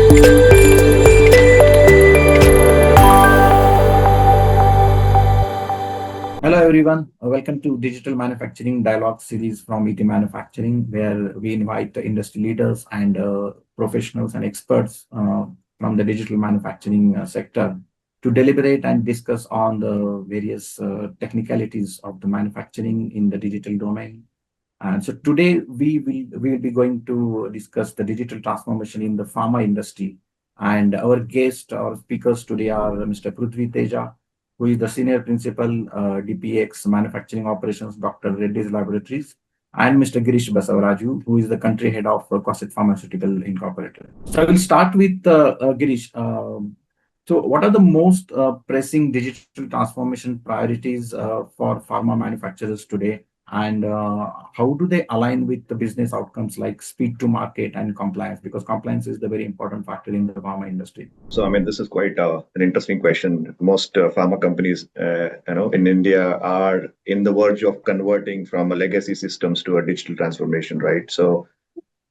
Hello everyone, welcome to Digital Manufacturing Dialogue series from ETManufacturing, where we invite the industry leaders and professionals and experts from the digital manufacturing sector to deliberate and discuss on the various technicalities of the manufacturing in the digital domain. And so today we will be going to discuss the digital transformation in the pharma industry. And our guest, our speakers today are Mr. Prudhvi Teja, who is the Senior Principal, DPEx Manufacturing Operations, Dr. Reddy's Laboratories, and Mr. Girish Basavaraju, who is the Country Head of Cosette Pharmaceuticals Inc. So I will start with Girish. So what are the most pressing digital transformation priorities for pharma manufacturers today? And how do they align with the business outcomes like speed to market and compliance? Because compliance is the very important factor in the pharma industry. So, I mean, this is quite an interesting question. Most pharma companies, in India are in the verge of converting from a legacy systems to a digital transformation, right? So,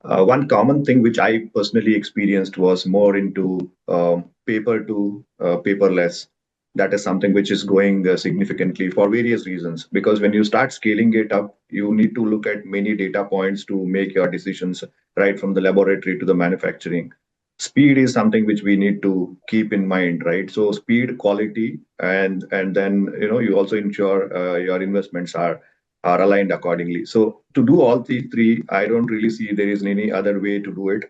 one common thing which I personally experienced was more into paper to paperless. That is something which is going significantly for various reasons. Because when you start scaling it up, you need to look at many data points to make your decisions, right from the laboratory to the manufacturing. Speed is something which we need to keep in mind, right? So speed, quality, and then you also ensure your investments are aligned accordingly. So to do all these three, I don't really see there is any other way to do it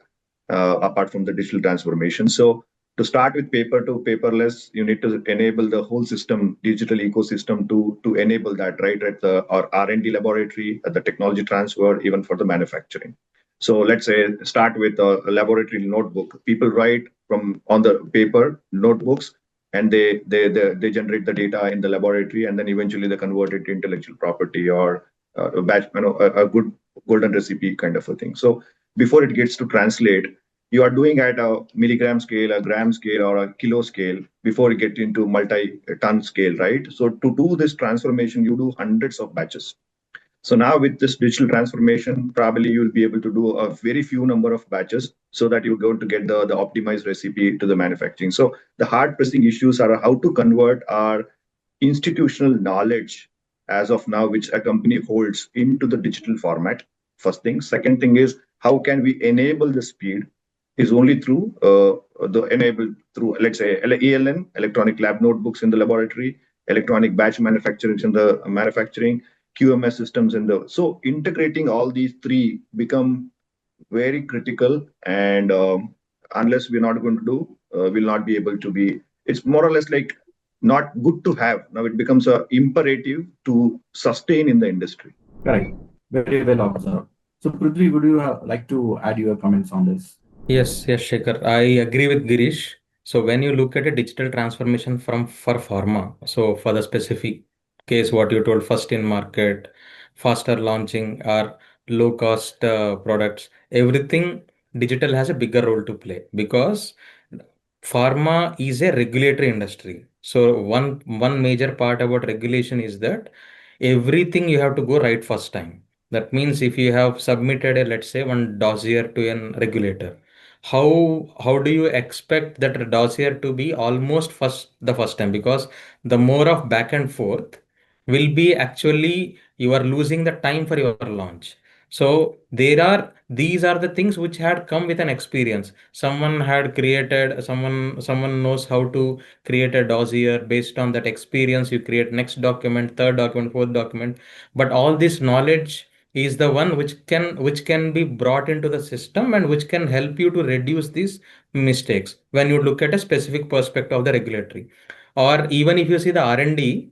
apart from the digital transformation. So to start with paper to paperless, you need to enable the whole system, digital ecosystem to enable that, right? At the or R&D laboratory, at the technology transfer, even for the manufacturing. So let's say start with a laboratory notebook. People write from on the paper notebooks, and they generate the data in the laboratory, and then eventually they convert it to intellectual property or a batch, a good golden recipe kind of a thing. So before it gets to translate, you are doing at a milligram scale, a gram scale, or a kilo scale before you get into multi-ton scale, right? So to do this transformation, you do hundreds of batches. So now with this digital transformation, probably you'll be able to do a very few number of batches so that you're going to get the optimized recipe to the manufacturing. So the hard pressing issues are how to convert our institutional knowledge as of now, which a company holds, into the digital format. First thing. Second thing is how can we enable the speed is only through the enabled through, let's say, ELN, electronic lab notebooks in the laboratory, electronic batch manufacturing in the manufacturing, QMS systems in the. So integrating all these three become very critical, and unless we're not going to do, we'll not be able to be. It's more or less like not good to have. Now it becomes a imperative to sustain in the industry. Correct. Very well observed. So, Prithvi, would you like to add your comments on this? Yes, Shekhar. I agree with Girish. So when you look at a digital transformation from for pharma, so for the specific case, what you told, first in market, faster launching or low cost products, everything digital has a bigger role to play because pharma is a regulatory industry. So one major part about regulation is that everything you have to go right first time. That means if you have submitted a, let's say, one dossier to an regulator, how do you expect that dossier to be almost the first time? Because the more of back and forth will be actually you are losing the time for your launch. So these are the things which had come with an experience. Someone had created, someone knows how to create a dossier. Based on that experience, you create next document, third document, fourth document. But all this knowledge is the one which can be brought into the system and which can help you to reduce these mistakes when you look at a specific perspective of the regulatory. Or even if you see the R&D,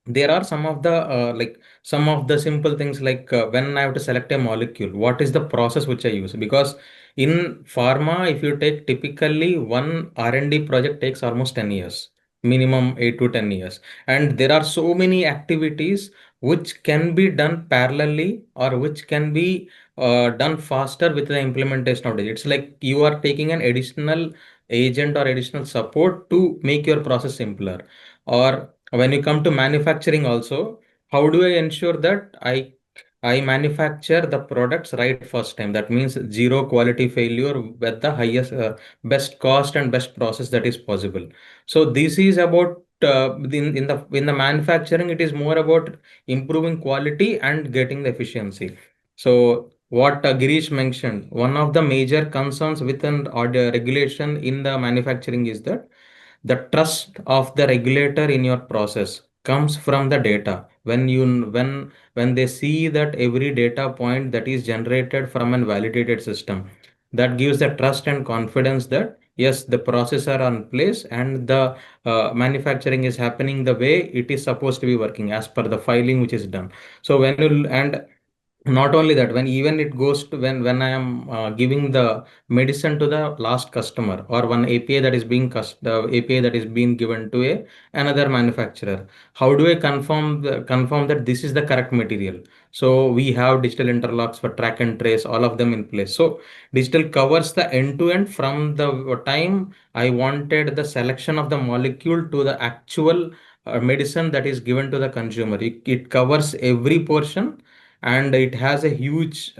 there are some of the simple things like when I have to select a molecule, what is the process which I use? Because in pharma, if you take typically one R&D project takes almost 10 years, minimum 8 to 10 years. And there are so many activities which can be done parallelly or which can be done faster with the implementation of it. It's like you are taking an additional agent or additional support to make your process simpler. Or when you come to manufacturing also, how do I ensure that I manufacture the products right first time. That means zero quality failure with the highest, best cost and best process that is possible. So this is about in the manufacturing, it is more about improving quality and getting the efficiency. So what Girish mentioned, one of the major concerns within order regulation in the manufacturing is that the trust of the regulator in your process comes from the data. When they see that every data point that is generated from a validated system, that gives the trust and confidence that yes, the process are on place and the manufacturing is happening the way it is supposed to be working as per the filing which is done. So when you and not only that, when even it goes to when I am giving the medicine to the last customer, or one API that is being the API that is being given to a another manufacturer, how do I confirm that this is the correct material? So we have digital interlocks for track and trace, all of them in place. So digital covers the end to end from the time I wanted the selection of the molecule to the actual medicine that is given to the consumer. It covers every portion, and it has a huge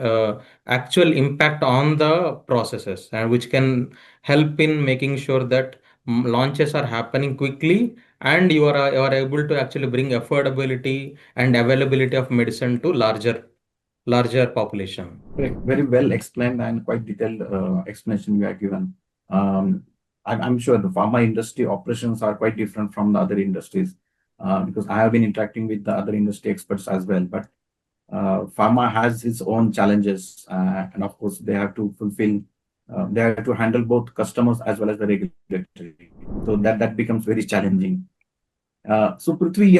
actual impact on the processes, and which can help in making sure that launches are happening quickly, and you are able to actually bring affordability and availability of medicine to larger population. Very well explained and quite detailed explanation you have given. Um, I'm sure the pharma industry operations are quite different from the other industries because I have been interacting with the other industry experts as well. But pharma has its own challenges, and of course, they have to fulfill, they have to handle both customers as well as the regulatory. So that becomes very challenging. So Prithvi,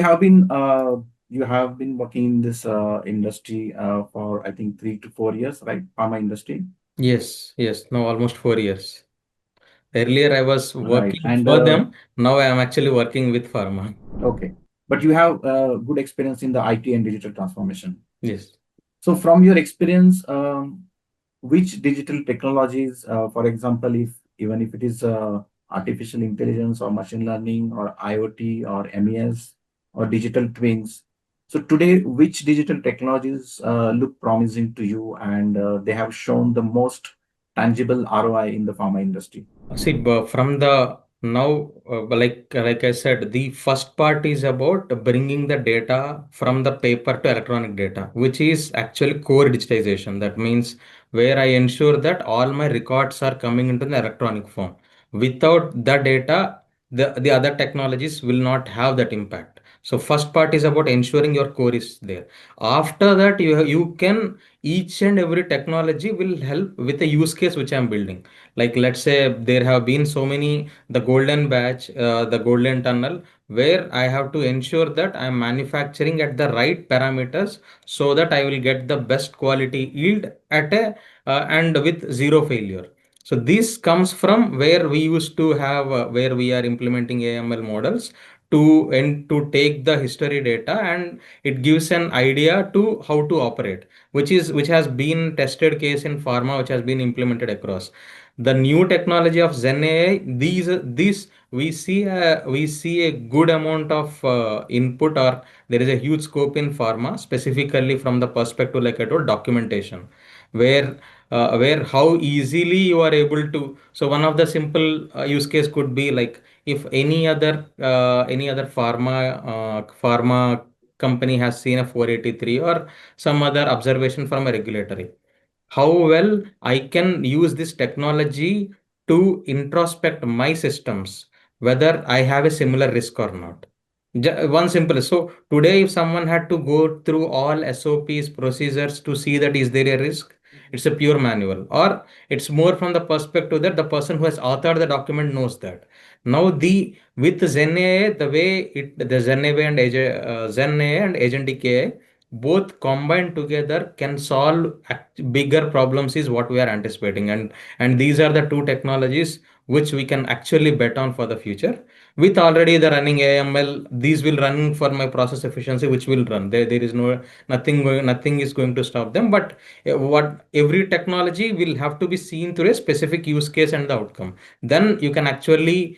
you have been working in this industry for I think 3 to 4 years, right? Pharma industry, Yes, now almost 4 years. Earlier I was right? working And for them, now I am actually working with pharma. okay, but you have good experience in the IT and digital transformation. Yes. So from your experience, which digital technologies, for example, if even if it is artificial intelligence or machine learning or IoT or MES or digital twins. So today, which digital technologies look promising to you and they have shown the most tangible ROI in the pharma industry? See, from the now, like I said, the first part is about bringing the data from the paper to electronic data, which is actually core digitization. That means where I ensure that all my records are coming into the electronic form. Without the data, the other technologies will not have that impact. So first part is about ensuring your core is there. After that, you can each and every technology will help with a use case which I'm building. Like let's say there have been so many the golden batch, the golden tunnel, where I have to ensure that I'm manufacturing at the right parameters so that I will get the best quality yield at a and with zero failure. So this comes from where we used to have where we are implementing AML models to take the history data, and it gives an idea to how to operate, which has been tested case in pharma, which has been implemented across the new technology of Zen AI. These we see a good amount of input, or there is a huge scope in pharma, specifically from the perspective, like I told, documentation, where how easily you are able to. So one of the simple use case could be like, if any other pharma company has seen a 483 or some other observation from a regulatory, how well I can use this technology to introspect my systems, whether I have a similar risk or not. One simple. So today, if someone had to go through all SOPs, procedures to see that is there a risk, it's a pure manual, or it's more from the perspective that the person who has authored the document knows that. Now the with Zen AI, the way the Zen AI and Zen AI and Agentic AI both combined together can solve bigger problems is what we are anticipating, and these are the two technologies which we can actually bet on for the future. With already the running AML, these will run for my process efficiency, which will run there is nothing is going to stop them. But what every technology will have to be seen through a specific use case and the outcome, then you can actually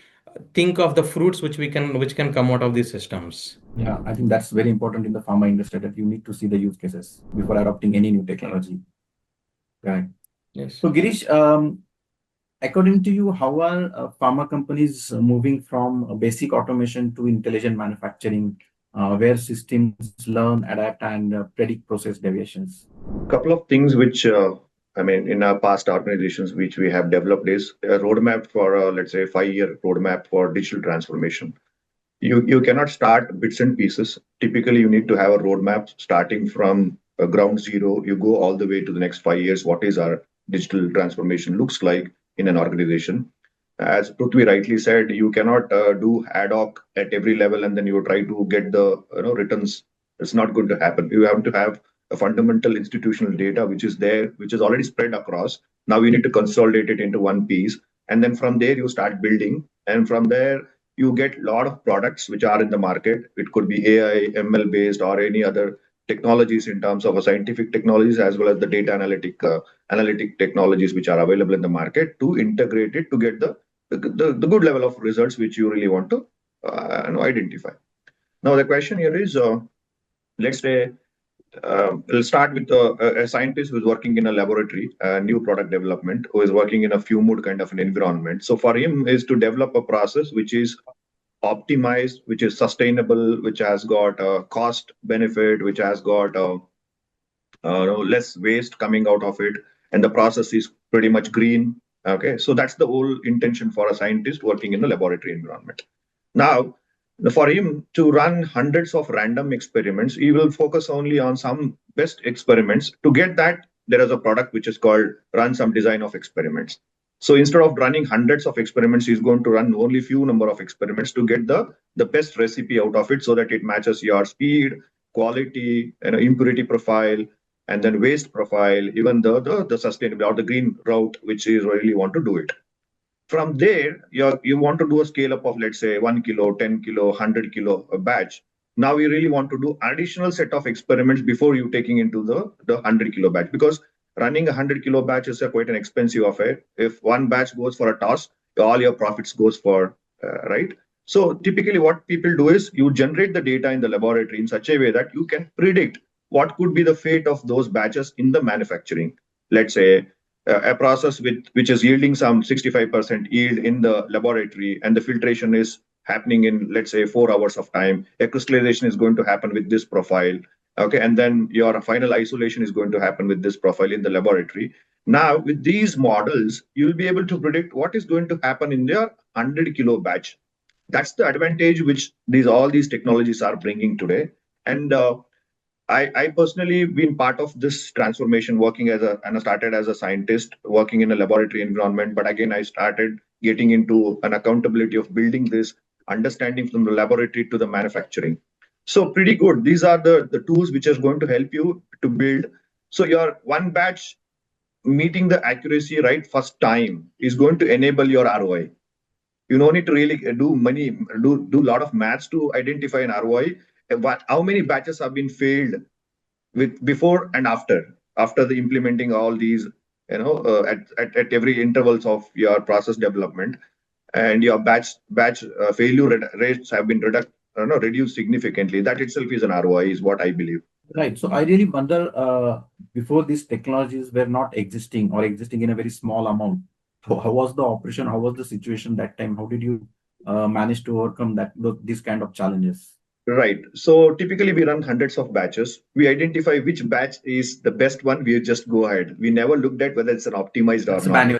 think of the fruits which can come out of these systems. Yeah, I think that's very important in the pharma industry that you need to see the use cases before adopting any new technology. Right. Yes. So Girish, according to you, how are pharma companies moving from basic automation to intelligent manufacturing, where systems learn, adapt, and predict process deviations? Couple of things which I mean, in our past organizations, which we have developed is a roadmap for, let's say, 5-year roadmap for digital transformation. You cannot start bits and pieces. Typically, you need to have a roadmap starting from ground zero. You go all the way to the next 5 years. What is our digital transformation looks like in an organization? As Prudhvi rightly said, you cannot do ad hoc at every level and then you try to get the returns. It's not going to happen. You have to have a fundamental institutional data which is there, which is already spread across. Now you need to consolidate it into one piece, and then from there you start building, and from there you get a lot of products which are in the market. It could be AI, ML based, or any other technologies in terms of a scientific technologies as well as the data analytic technologies which are available in the market to integrate it to get the good level of results which you really want to identify. Now the question here is, let's say we'll start with a scientist who's working in a laboratory, new product development, who is working in a few mood kind of an environment. So for him is to develop a process which is optimized, which is sustainable, which has got a cost benefit, which has got less waste coming out of it, and the process is pretty much green. Okay, so that's the whole intention for a scientist working in a laboratory environment. Now, for him to run hundreds of random experiments, he will focus only on some best experiments. To get that, there is a product which is called run some design of experiments. So instead of running hundreds of experiments, he's going to run only few number of experiments to get the best recipe out of it so that it matches your speed, quality, impurity profile, and then waste profile, even the sustainable or the green route, which you really want to do it. From there, you want to do a scale up of, let's say, 1 kilo, 10 kilo, 100 kilo a batch. Now you really want to do additional set of experiments before you taking into the 100 kilo batch, because running a 100 kilo batch is quite an expensive affair. If one batch goes for a toss, all your profits goes for right. So typically what people do is you generate the data in the laboratory in such a way that you can predict what could be the fate of those batches in the manufacturing. Let's say a process which is yielding some 65% yield in the laboratory, and the filtration is happening in, let's say, 4 hours of time. A crystallization is going to happen with this profile. Okay, and then your final isolation is going to happen with this profile in the laboratory. Now, with these models, you'll be able to predict what is going to happen in their 100 kilo batch. That's the advantage which all these technologies are bringing today. And I personally been part of this transformation, working and I started as a scientist working in a laboratory environment. But again, I started getting into an accountability of building this understanding from the laboratory to the manufacturing. So pretty good. These are the tools which are going to help you to build. So your one batch meeting the accuracy right first time is going to enable your ROI. You don't need to really do a lot of maths to identify an ROI. How many batches have been failed with before and after the implementing all these, at every intervals of your process development, and your batch failure rates have been reduced significantly. That itself is an ROI, is what I believe. Right. So I really wonder, before these technologies were not existing or existing in a very small amount, how was the operation? How was the situation that time? How did you manage to overcome these kind of challenges? Right. So typically we run hundreds of batches. We identify which batch is the best one. We just go ahead. We never looked at whether it's an optimized or That's not. manual.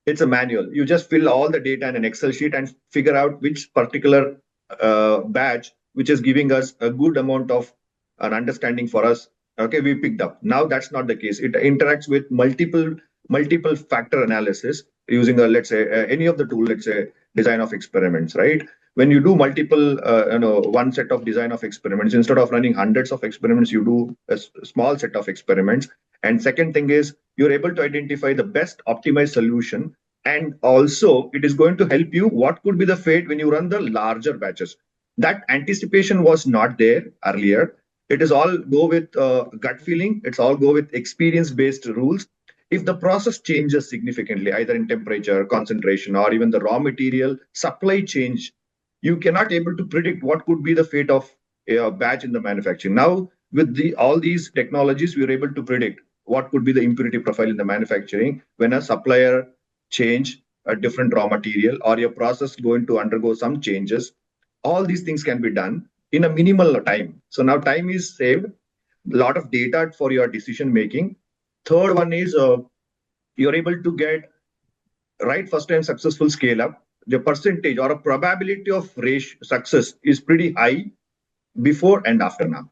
It's a manual. You just fill all the data in an Excel sheet and figure out which particular batch, which is giving us a good amount of an understanding for us. Okay, we picked up. Now that's not the case. It interacts with multiple factor analysis using a, let's say, any of the tool, let's say design of experiments, right? When you do multiple, one set of design of experiments, instead of running hundreds of experiments, you do a small set of experiments. And second thing is you're able to identify the best optimized solution. And also it is going to help you what could be the fate when you run the larger batches. That anticipation was not there earlier. It is all go with gut feeling. It's all go with experience based rules. If the process changes significantly, either in temperature, concentration, or even the raw material supply change, you cannot able to predict what could be the fate of batch in the manufacturing. Now, with all these technologies, we are able to predict what could be the impurity profile in the manufacturing when a supplier change a different raw material or your process going to undergo some changes. All these things can be done in a minimal time. So now time is saved, a lot of data for your decision making. Third one is you're able to get right first time successful scale up. The percentage or a probability of success is pretty high before and after now.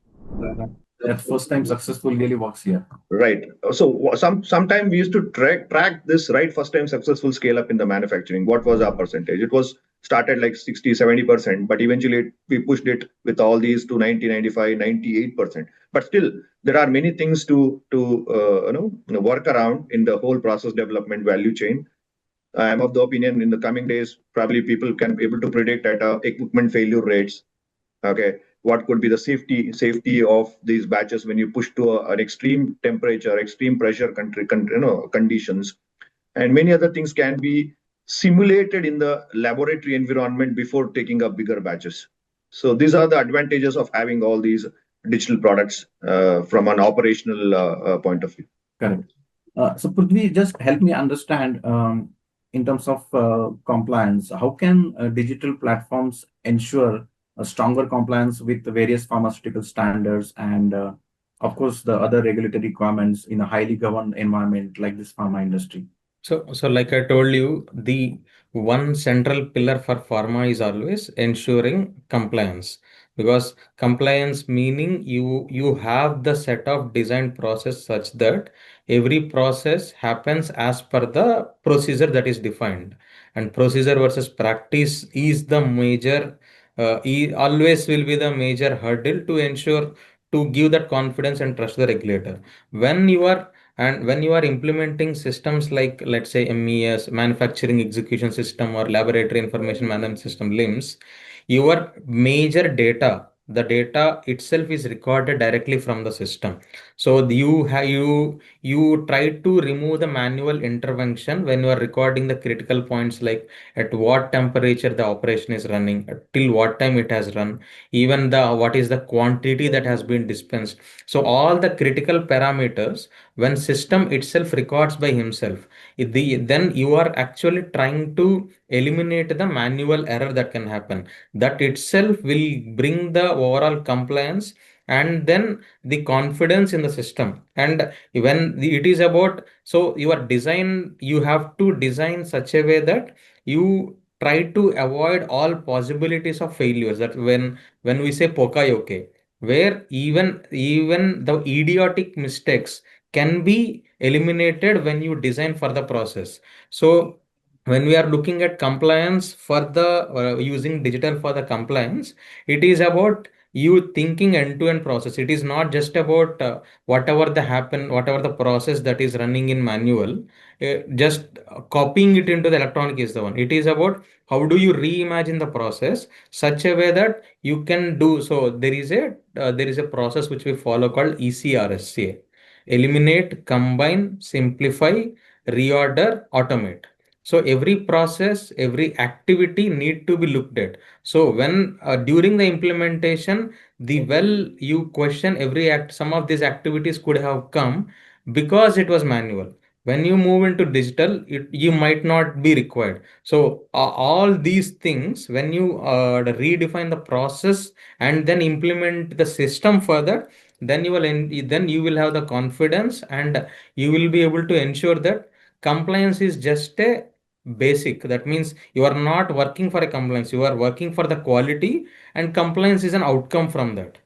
That first time successful really works here. Right. So sometime we used to track this right first time successful scale up in the manufacturing. What was our percentage? It was started like 60-70%, but eventually we pushed it with all these to 90, 95, 98%. But still, there are many things to work around in the whole process development value chain. I am of the opinion in the coming days, probably people can be able to predict at equipment failure rates. Okay, what could be the safety of these batches when you push to an extreme temperature, extreme pressure conditions, and many other things can be simulated in the laboratory environment before taking up bigger batches. So these are the advantages of having all these digital products from an operational point of view. Correct. So Prudhvi, just help me understand in terms of compliance, how can digital platforms ensure a stronger compliance with the various pharmaceutical standards and, of course, the other regulatory requirements in a highly governed environment like this pharma industry? So like I told you, the one central pillar for pharma is always ensuring compliance, because compliance meaning you have the set of design process such that every process happens as per the procedure that is defined, and procedure versus practice is the major always will be the major hurdle to ensure, to give that confidence and trust the regulator. When you are and when you are implementing systems like, let's say, MES, Manufacturing Execution System, or Laboratory Information Management System, LIMS, your major data, the data itself is recorded directly from the system. So you try to remove the manual intervention when you are recording the critical points, like at what temperature the operation is running, till what time it has run, even the what is the quantity that has been dispensed. So all the critical parameters, when system itself records by himself, then you are actually trying to eliminate the manual error that can happen. That itself will bring the overall compliance and then the confidence in the system. And when it is about, so your design, you have to design such a way that you try to avoid all possibilities of failures. That when we say poka-yoke, where even the idiotic mistakes can be eliminated when you design for the process. So when we are looking at compliance for the using digital for the compliance, it is about you thinking end-to-end process. It is not just about whatever the process that is running in manual, just copying it into the electronic is the one. It is about how do you reimagine the process such a way that you can do. So there is a process which we follow called ECRSCA: eliminate, combine, simplify, reorder, automate. So every process, every activity need to be looked at. So when during the implementation, you question every act. Some of these activities could have come because it was manual. When you move into digital, you might not be required. So all these things, when you redefine the process and then implement the system further, then you will have the confidence, and you will be able to ensure that compliance is just a basic. That means you are not working for a compliance, you are working for the quality, and compliance is an outcome from that.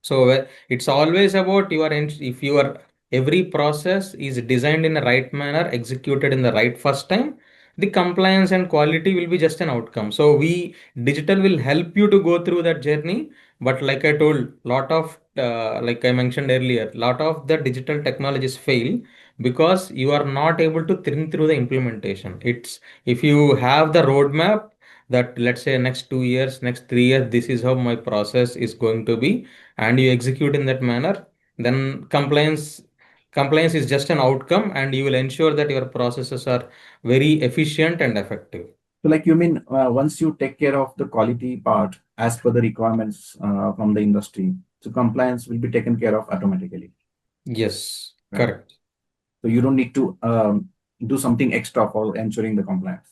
So it's always about if your every process is designed in the right manner, executed in the right first time, the compliance and quality will be just an outcome. So digital will help you to go through that journey. But like I told, like I mentioned earlier, lot of the digital technologies fail because you are not able to think through the implementation. It's if you have the roadmap that, let's say, next 2 years, next 3 years, this is how my process is going to be, and you execute in that manner, then compliance is just an outcome, and you will ensure that your processes are very efficient and effective. So, like you mean, once you take care of the quality part, as per the requirements from the industry. So compliance will be taken care of automatically. Yes, Right. correct. So you don't need to do something extra for ensuring the compliance.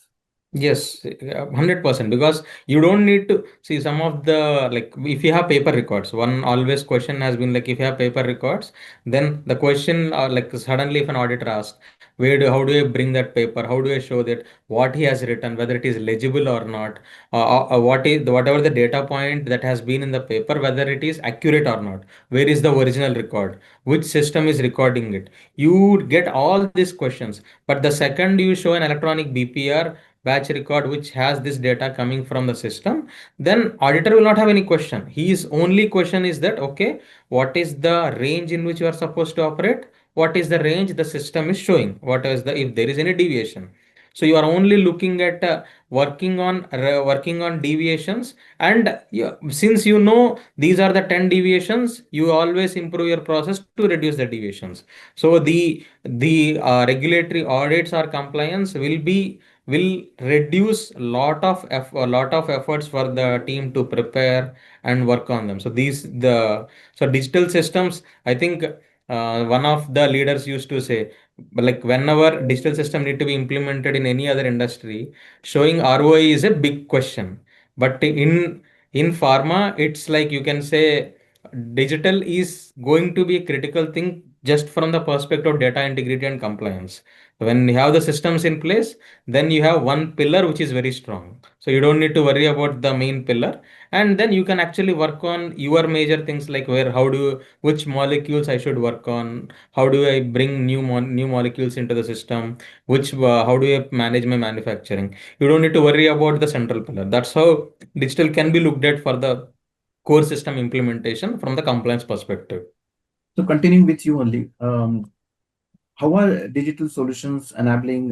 Yes, 100%. Because you don't need to see some of the, like, if you have paper records, one always question has been like, if you have paper records, then the question, like, suddenly if an auditor asks, how do I bring that paper? How do I show that what he has written, whether it is legible or not, whatever the data point that has been in the paper, whether it is accurate or not, where is the original record, which system is recording it? You get all these questions, but the second you show an electronic BPR batch record which has this data coming from the system, then auditor will not have any question. His only question is that, okay, what is the range in which you are supposed to operate? What is the range the system is showing? What is the, if there is any deviation? So you are only looking at working on deviations, and since you know these are the 10 deviations, you always improve your process to reduce the deviations. So the regulatory audits or compliance will reduce a lot of efforts for the team to prepare and work on them. So digital systems, I think, one of the leaders used to say, but like, whenever digital system need to be implemented in any other industry, showing ROI is a big question. But in pharma, it's like, you can say digital is going to be a critical thing just from the perspective of data integrity and compliance. When you have the systems in place, then you have one pillar which is very strong. So you don't need to worry about the main pillar, and then you can actually work on your major things, like which molecules I should work on, how do I bring new molecules into the system, how do I manage my manufacturing. You don't need to worry about the central pillar. That's how digital can be looked at for the core system implementation from the compliance perspective. So continuing with you only, how are digital solutions enabling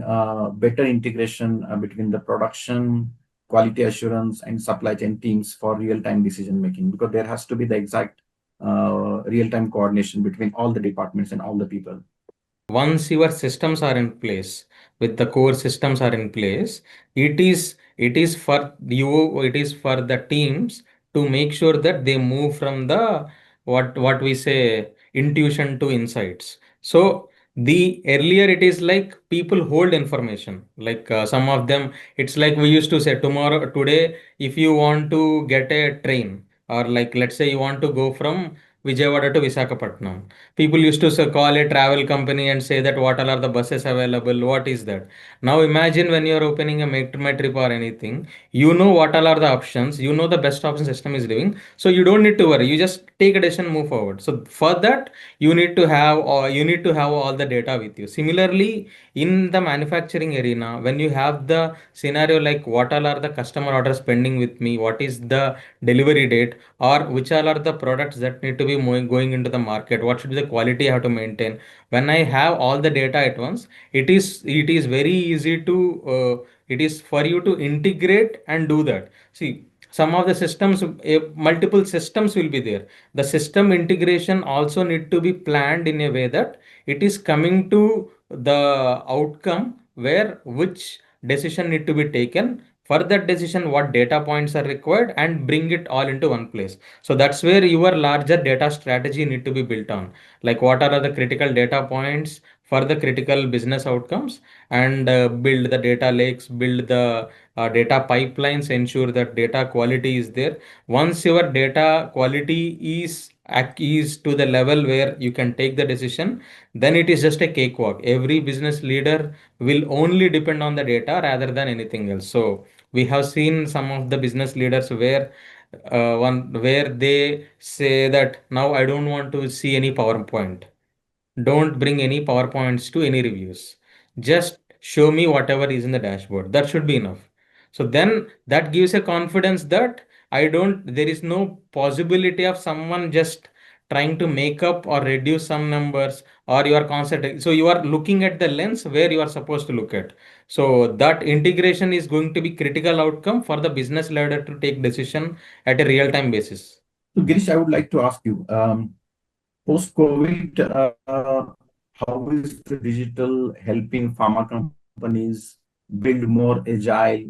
better integration between the production, quality assurance, and supply chain teams for real-time decision making? Because there has to be the exact real-time coordination between all the departments and all the people. Once your systems are in place, with the core systems are in place, it is for you, it is for the teams to make sure that they move from the, what we say, intuition to insights. So the earlier it is like people hold information, like, some of them, it's like we used to say, today, if you want to get a train, or like, let's say you want to go from Vijayawada to Visakhapatnam, people used to call a travel company and say that what all are the buses available, what is that. Now imagine when you are opening a metro trip or anything, you know what all are the options, you know the best option system is giving, so you don't need to worry, you just take a decision, move forward. So for that, you need to have all the data with you. Similarly, in the manufacturing arena, when you have the scenario like, what all are the customer orders pending with me, what is the delivery date, or which all are the products that need to be going into the market, what should be the quality I have to maintain. When I have all the data at once, it is very easy to, it is for you to integrate and do that. See, some of the systems, multiple systems will be there. The system integration also need to be planned in a way that it is coming to the outcome where which decision need to be taken. For that decision, what data points are required, and bring it all into one place. So that's where your larger data strategy need to be built on. Like, what are the critical data points for the critical business outcomes, and build the data lakes, build the data pipelines, ensure that data quality is there. Once your data quality is to the level where you can take the decision, then it is just a cakewalk. Every business leader will only depend on the data rather than anything else. So we have seen some of the business leaders where they say that, now I don't want to see any PowerPoint. Don't bring any PowerPoints to any reviews. Just show me whatever is in the dashboard. That should be enough. So then that gives a confidence that there is no possibility of someone just trying to make up or reduce some numbers, or you are concentrating. So you are looking at the lens where you are supposed to look at. So that integration is going to be critical outcome for the business leader to take decision at a real time basis. So Girish, I would like to ask you, post-COVID, how is the digital helping pharma companies build more agile,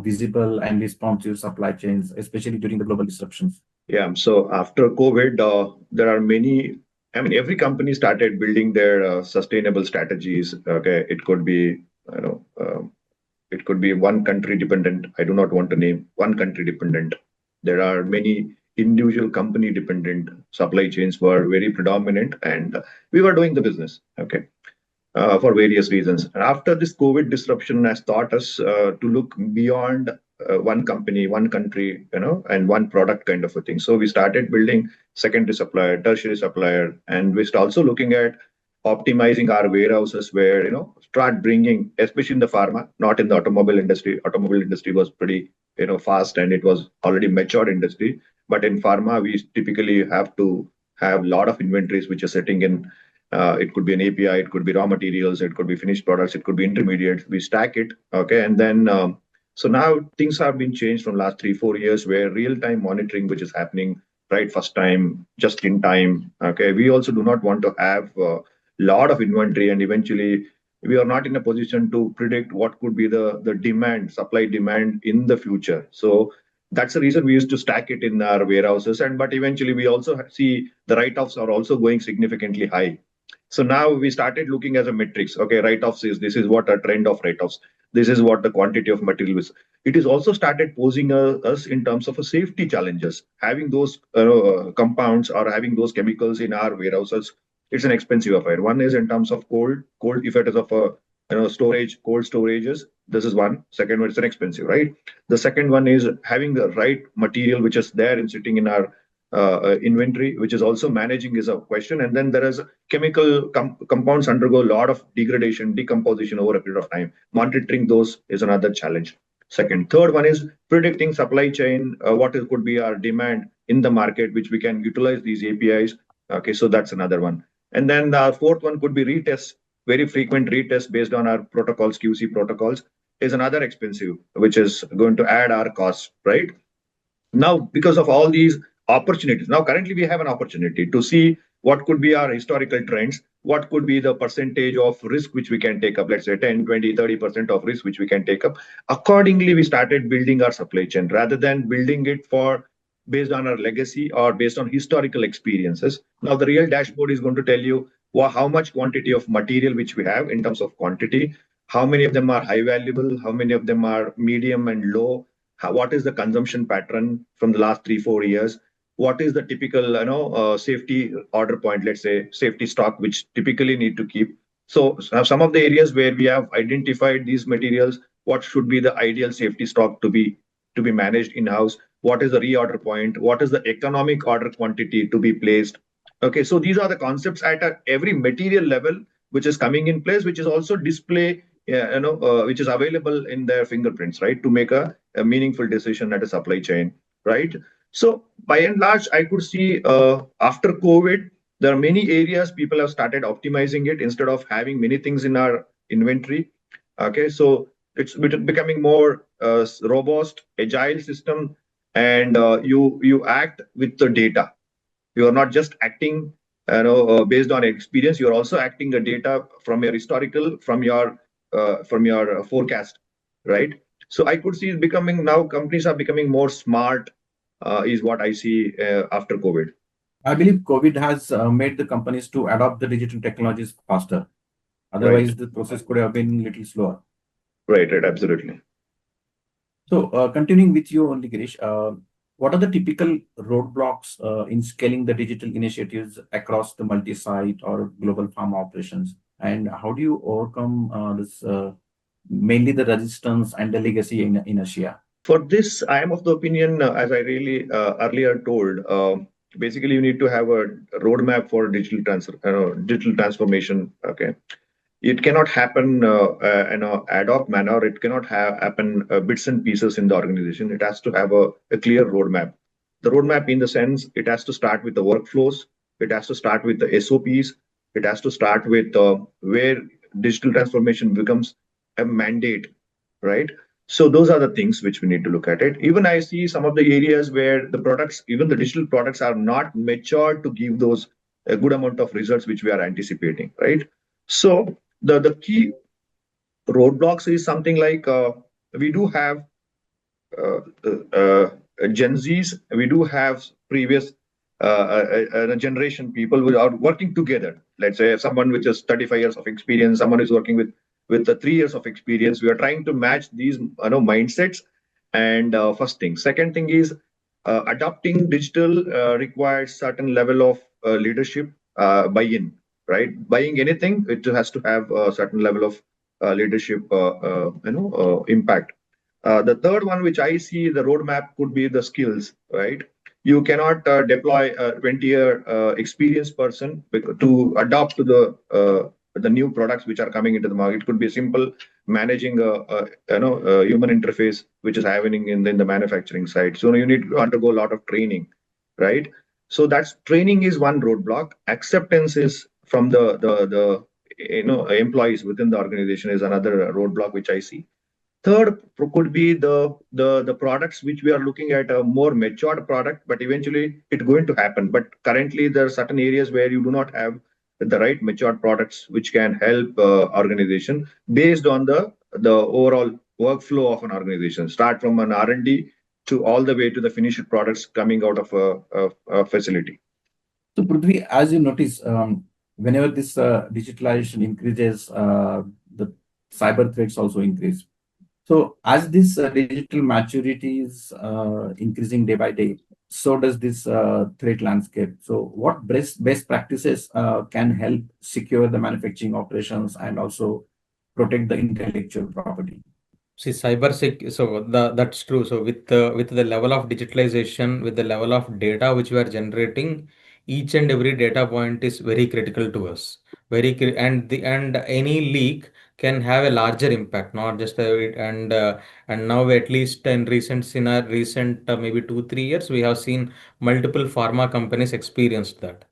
visible, and responsive supply chains, especially during the global disruptions? Yeah. So after COVID, there are many. I mean, every company started building their sustainable strategies. Okay, it could be, you know, it could be one country dependent. I do not want to name one country dependent. There are many individual company dependent supply chains were very predominant, and we were doing the business. Okay, for various reasons. And after this COVID disruption has taught us to look beyond one company, one country, and one product kind of a thing. So we started building secondary supplier, tertiary supplier, and we started also looking at optimizing our warehouses where, start bringing, especially in the pharma, not in the automobile industry. Automobile industry was pretty, fast and it was already matured industry. But in pharma, we typically have to have a lot of inventories which are sitting in it could be an API, it could be raw materials, it could be finished products, it could be intermediates. We stack it, okay, and then so now things have been changed from last 3 4 years where real-time monitoring, which is happening right first time, just in time. Okay, we also do not want to have a lot of inventory, and eventually we are not in a position to predict what could be the demand, supply demand in the future. So that's the reason we used to stack it in our warehouses, and but eventually we also see the write-offs are also going significantly high. So now we started looking as a metrics. Okay, write-offs is this is what a trend of write-offs. This is what the quantity of material is. It is also started posing us in terms of a safety challenges. Having those compounds or having those chemicals in our warehouses, it's an expensive affair. One is in terms of cold if it is of a storage, cold storages. This is one. Second one, it's an expensive, right? The second one is having the right material which is there and sitting in our inventory, which is also managing is a question. And then there is chemical compounds undergo a lot of degradation, decomposition over a period of time. Monitoring those is another challenge. Second, third one is predicting supply chain, could be our demand in the market, which we can utilize these APIs. Okay, so that's another one. And then the fourth one could be retests, very frequent retests based on our protocols, QC protocols, is another expensive, which is going to add our costs, right? Now, because of all these opportunities, now currently we have an opportunity to see what could be our historical trends, what could be the percentage of risk which we can take up, let's say 10, 20, 30% of risk which we can take up. Accordingly, we started building our supply chain rather than building it for based on our legacy or based on historical experiences. Now, the real dashboard is going to tell you how much quantity of material which we have in terms of quantity, how many of them are high valuable, how many of them are medium and low, what is the consumption pattern from the last 3 4 years, what is the typical safety order point, let's say safety stock which typically need to keep. So some of the areas where we have identified these materials, what should be the ideal safety stock to be managed in house, what is the reorder point, what is the economic order quantity to be placed. Okay, so these are the concepts at every material level which is coming in place, which is also display, which is available in their fingerprints, right, to make a meaningful decision at a supply chain, right? So by and large, I could see after COVID, there are many areas people have started optimizing it instead of having many things in our inventory. Okay, so it's becoming more robust, agile system, and you act with the data. You are not just acting, based on experience. You are also acting the data from your historical, from your forecast, right? So I could see it becoming now companies are becoming more smart, is what I see after COVID. I believe COVID has made the companies to adopt the digital technologies faster. Right, Otherwise, the process could have been a little slower. right, absolutely. So, continuing with you only, Girish, what are the typical roadblocks in scaling the digital initiatives across the multi-site or global pharma operations? And how do you overcome this, mainly the resistance and the legacy in inertia? For this, I am of the opinion, as I really earlier told, basically you need to have a roadmap for digital transformation. Okay, it cannot happen in a ad hoc manner. It cannot happen bits and pieces in the organization. It has to have a clear roadmap. The roadmap, in the sense, it has to start with the workflows. It has to start with the SOPs. It has to start with where digital transformation becomes a mandate, right? So those are the things which we need to look at it. Even I see some of the areas where the products, even the digital products, are not matured to give those a good amount of results which we are anticipating, right? So the key. roadblocks is something like we do have uh, Gen Zs, we do have previous generation people who are working together. Let's say someone with just 35 years of experience, someone is working with the 3 years of experience. We are trying to match these mindsets. And first thing, second thing is adopting digital requires certain level of leadership buy-in, right? Buying anything, it has to have a certain level of leadership, impact. The third one, which I see the roadmap, could be the skills, right? You cannot deploy a 20-year experienced person to adapt to the new products which are coming into the market. It could be simple managing a human interface which is happening in the manufacturing side. So you need to undergo a lot of training, right? So that's training is one roadblock. Acceptance is from the employees within the organization is another roadblock which I see. Third could be the products which we are looking at a more matured product, but eventually it's going to happen. But currently there are certain areas where you do not have the right matured products which can help organization based on the overall workflow of an organization. Start from an R&D to all the way to the finished products coming out of a facility. So, Prudhvi, as you notice, whenever this digitalization increases, the cyber threats also increase. So, as this digital maturity is increasing day by day, so does this threat landscape. So, what best practices can help secure the manufacturing operations and also protect the intellectual property? See, that's true. So with the level of digitalization, with the level of data which we are generating, each and every data point is very critical to us. And any leak can have a larger impact, not just and now at least in our recent maybe 2 3 years, we have seen multiple pharma companies experienced that.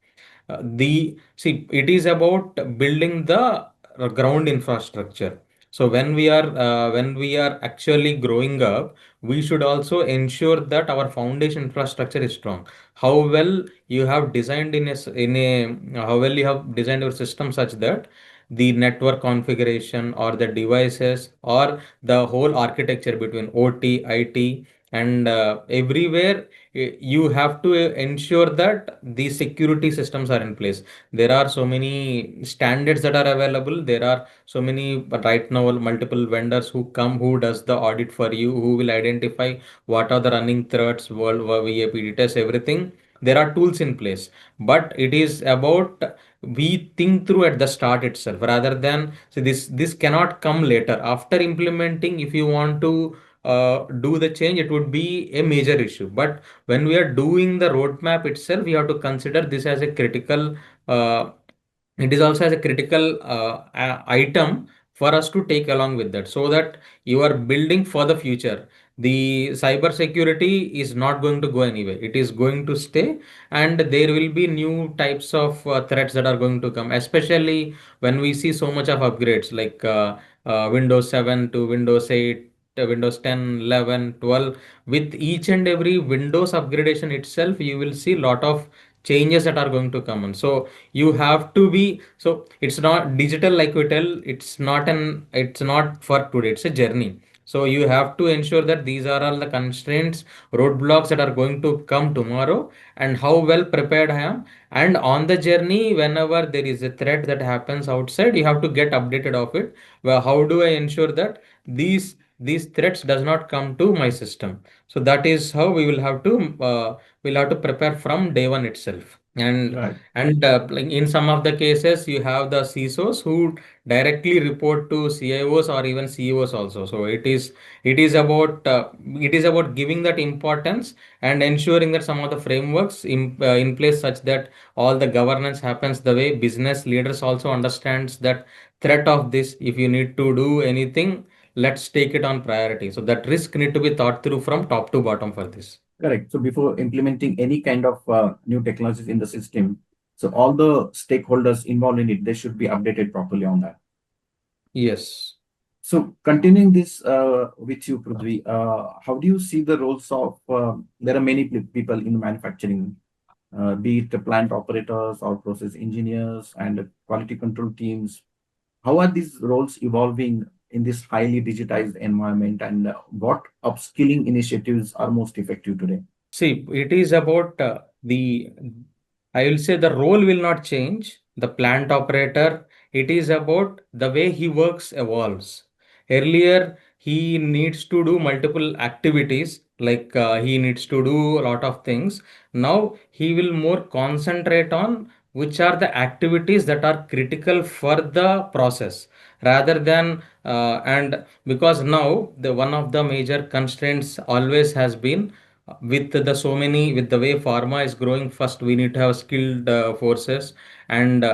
The see it is about building the ground infrastructure. So when we are actually growing up, we should also ensure that our foundation infrastructure is strong. How well you have designed how well you have designed your system such that the network configuration or the devices or the whole architecture between OT, IT, and everywhere, you have to ensure that the security systems are in place. There are so many standards that are available. There are so many right now multiple vendors who does the audit for you, who will identify what are the running threats, world VAPD test, everything. There are tools in place, but it is about we think through at the start itself rather than so this cannot come later after implementing. If you want to do the change, it would be a major issue. But when we are doing the roadmap itself, we have to consider this as a critical. It is also as a critical item for us to take along with that, so that you are building for the future. The cyber security is not going to go anywhere. It is going to stay, and there will be new types of threats that are going to come, especially when we see so much of upgrades like Windows 7 to Windows 8, Windows 10, 11, 12. With each and every Windows upgradation itself, you will see lot of changes that are going to come on. So you have to be, so it's not digital like we tell, it's not for today, it's a journey. So you have to ensure that these are all the constraints, roadblocks that are going to come tomorrow, and how well prepared I am. And on the journey, whenever there is a threat that happens outside, you have to get updated of it. Well, how do I ensure that these threats does not come to my system? So that is how we'll have to prepare from day one itself. Right. And like in some of the cases, you have the CISOs who directly report to CIOs or even CEOs also. So it is about giving that importance and ensuring that some of the frameworks in place such that all the governance happens the way business leaders also understands that threat of this. If you need to do anything, let's take it on priority. So that risk need to be thought through from top to bottom for this. Correct. So before implementing any kind of new technologies in the system, so all the stakeholders involved in it, they should be updated properly on that. Yes. So continuing this with you, Prudhvi, how do you see the roles of, there are many people in manufacturing, be it the plant operators or process engineers and quality control teams. How are these roles evolving in this highly digitized environment, and what upskilling initiatives are most effective today? See, it is about I will say the role will not change. The plant operator, it is about the way he works evolves. Earlier, he needs to do multiple activities, like he needs to do a lot of things. Now, he will more concentrate on which are the activities that are critical for the process rather than and because now the one of the major constraints always has been with with the way pharma is growing. First we need to have skilled forces, and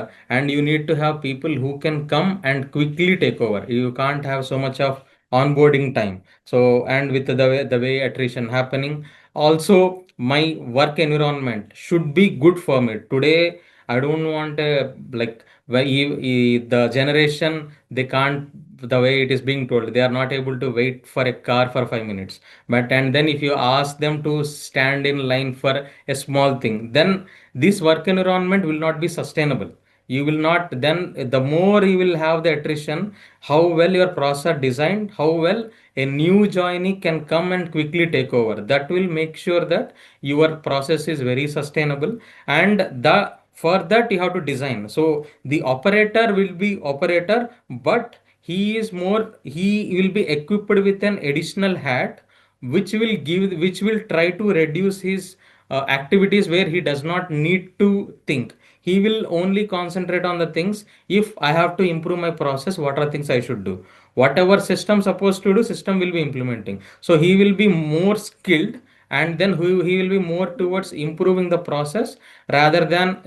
you need to have people who can come and quickly take over. You can't have so much of onboarding time. So, and with the way attrition happening, also my work environment should be good for me today. I don't want a like the generation, they can't, the way it is being told, they are not able to wait for a car for 5 minutes. But and then if you ask them to stand in line for a small thing, then this work environment will not be sustainable. You will not, then the more you will have the attrition, how well your process are designed, how well a new joinee can come and quickly take over. That will make sure that your process is very sustainable. And the for that you have to design. So the operator will be operator, but he will be equipped with an additional hat which will try to reduce his activities where he does not need to think. He will only concentrate on the things. If I have to improve my process, what are things I should do? Whatever system supposed to do, system will be implementing. So he will be more skilled, and then he will be more towards improving the process rather than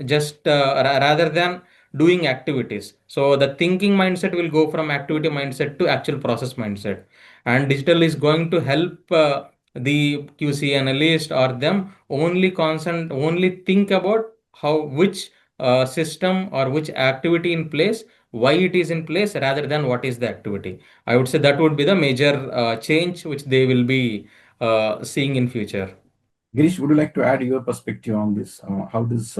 rather than doing activities. So the thinking mindset will go from activity mindset to actual process mindset. And digital is going to help the QC analyst or them only think about how which system or which activity in place, why it is in place rather than what is the activity. I would say that would be the major change which they will be seeing in future. Girish, would you like to add your perspective on this? How these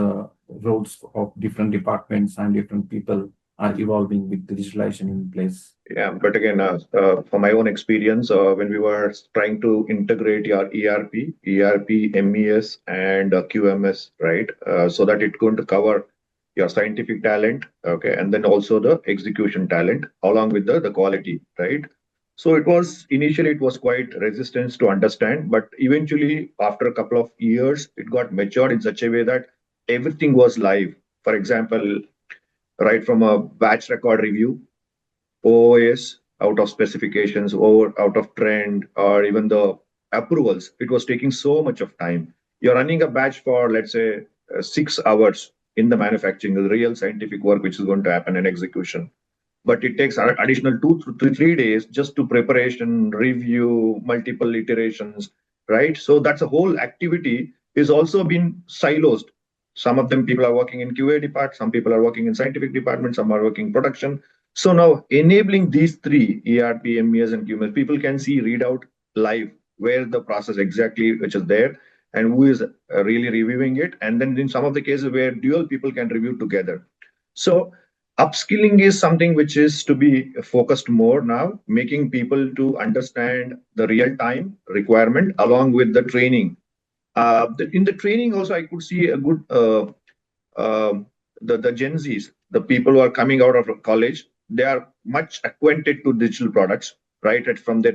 roles of different departments and different people are evolving with the digitalization in place? Yeah, but again, from my own experience, when we were trying to integrate your ERP, MES, and QMS, right, so that it's going to cover your scientific talent, okay, and then also the execution talent along with the quality, right? So it was initially it was quite resistance to understand, but eventually after a couple of years, it got matured in such a way that everything was live. For example, right from a batch record review, OOS out of specifications or out of trend or even the approvals, it was taking so much of time. You're running a batch for, let's say, 6 hours in the manufacturing, the real scientific work which is going to happen in execution. But it takes additional 2 to 3 days just to preparation, review, multiple iterations, right? So that's a whole activity is also been silos. Some of them people are working in QA department, some people are working in scientific department, some are working production. So now enabling these three ERP, MES, and QMS, people can see readout live where the process exactly which is there and who is really reviewing it. And then in some of the cases where dual people can review together. So upskilling is something which is to be focused more now, making people to understand the real time requirement along with the training. In the training also, I could see a good um the Gen Zs, the people who are coming out of college, they are much acquainted to digital products, right? From their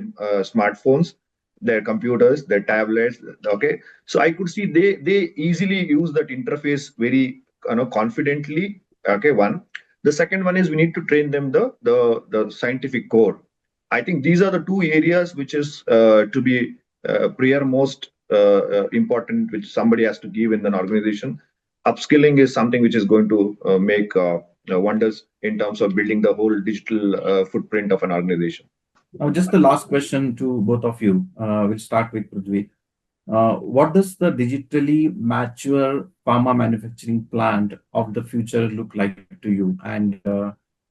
smartphones, their computers, their tablets. Okay, so I could see they easily use that interface very confidently. Okay, one. The second one is we need to train them the scientific core. I think these are the two areas which is to be prior most important, which somebody has to give in an organization. Upskilling is something which is going to make wonders in terms of building the whole digital footprint of an organization. Now, just the last question to both of you. We'll start with Prudhvi. What does the digitally mature pharma manufacturing plant of the future look like to you? And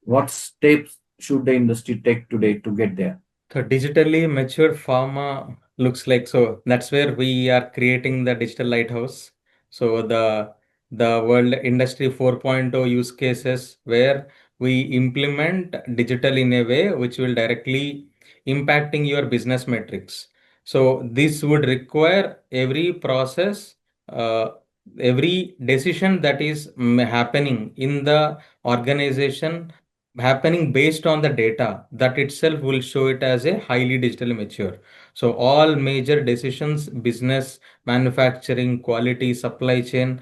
what steps should the industry take today to get there? So digitally matured pharma looks like, so that's where we are creating the digital lighthouse. So the world industry 4.0 use cases where we implement digital in a way which will directly impacting your business metrics. So this would require every process, every decision that is happening in the organization happening based on the data that itself will show it as a highly digitally mature. So all major decisions, business, manufacturing, quality, supply chain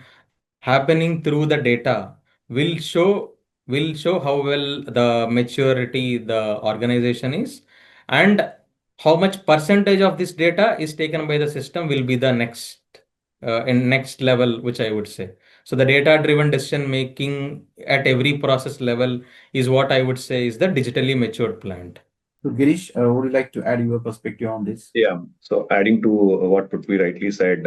happening through the data will show will show how well the maturity the organization is, and how much percentage of this data is taken by the system will be the next level, which I would say. So the data driven decision making at every process level is what I would say is the digitally matured plant. So, Girish, would you like to add your perspective on this? Yeah. So adding to what Prudhvi rightly said,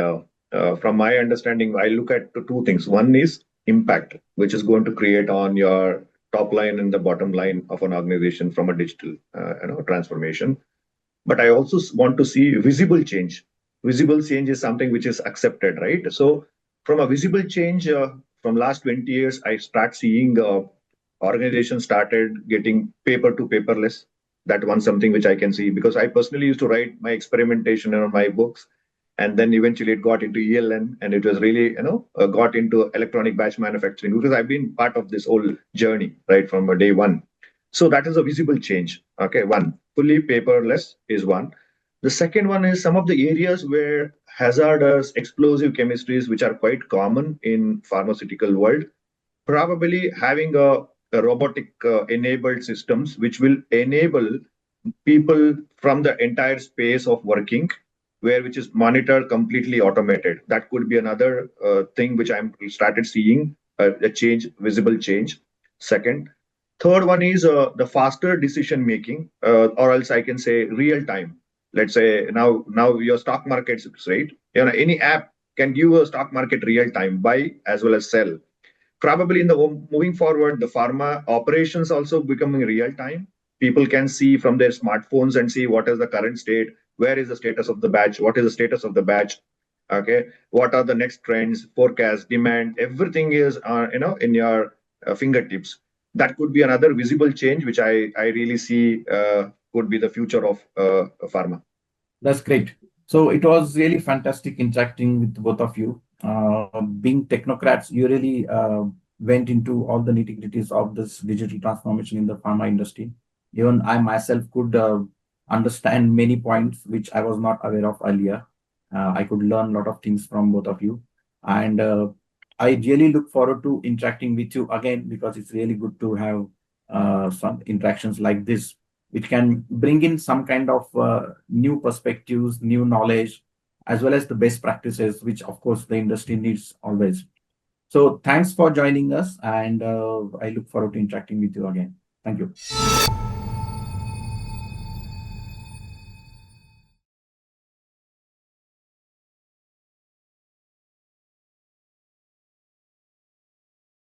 from my understanding, I look at two things. One is impact, which is going to create on your top line and the bottom line of an organization from a digital, transformation. But I also want to see visible change. Visible change is something which is accepted, right? So from a visible change, from last 20 years, I start seeing organizations started getting paper to paperless. That one something which I can see, because I personally used to write my experimentation on my books, and then eventually it got into ELN, and it was really got into electronic batch manufacturing, because I've been part of this whole journey right from day one. So that is a visible change. Okay, one, fully paperless is one. The second one is some of the areas where hazardous explosive chemistries, which are quite common in pharmaceutical world, probably having a robotic enabled systems which will enable people from the entire space of working, where which is monitored completely automated. That could be another thing which I'm started seeing a change, visible change. Second, third one is the faster decision making, or else I can say real time. Let's say now your stock markets, right? Any app can give a stock market real time, buy as well as sell. Probably in the moving forward, the pharma operations also becoming real time. People can see from their smartphones and see what is the current state, where is the status of the batch, what is the status of the batch, okay, what are the next trends, forecast, demand, everything is in your fingertips. That could be another visible change which I really see could be the future of pharma. That's great. So it was really fantastic interacting with both of you. Being technocrats, you really went into all the nitty-gritties of this digital transformation in the pharma industry. Even I myself could understand many points which I was not aware of earlier. I could learn a lot of things from both of you. And I really look forward to interacting with you again, because it's really good to have some interactions like this, which can bring in some kind of new perspectives, new knowledge, as well as the best practices, which of course the industry needs always. So thanks for joining us, and I look forward to interacting with you again. Thank you.